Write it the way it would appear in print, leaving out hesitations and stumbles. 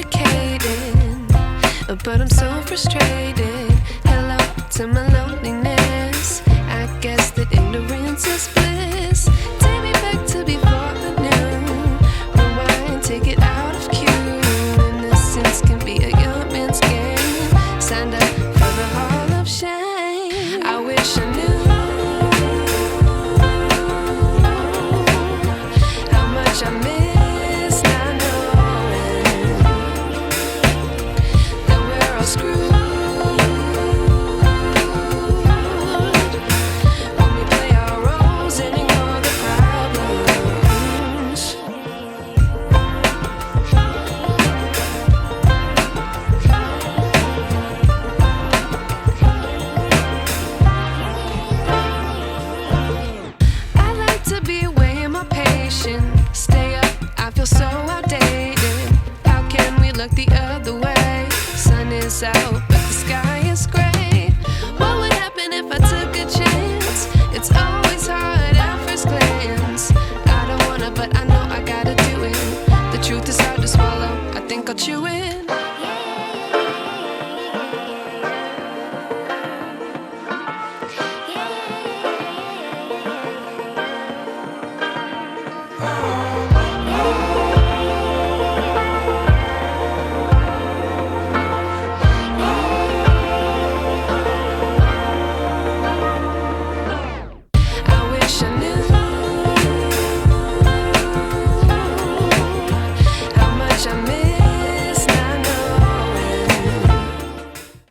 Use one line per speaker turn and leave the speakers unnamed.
educated, but I'm so frustrated. Hello to my loneliness. I guess that ignorance is bliss. Take me back to before I knew. Rewind, take it out of cue. Innocence can be a young man's game. Signed up for the hall of shame. I wish I knew how much I miss not knowing that we're all screwed when we play our roles and ignore the problems. I like to be away in my patience. Stay up, I feel so outdated. How can we look the other way? Sun is out, but the sky is gray. What would happen if I took a chance? It's always hard at first glance. I don't wanna, but I know I gotta do it. The truth is hard to swallow, I think I'll chew it.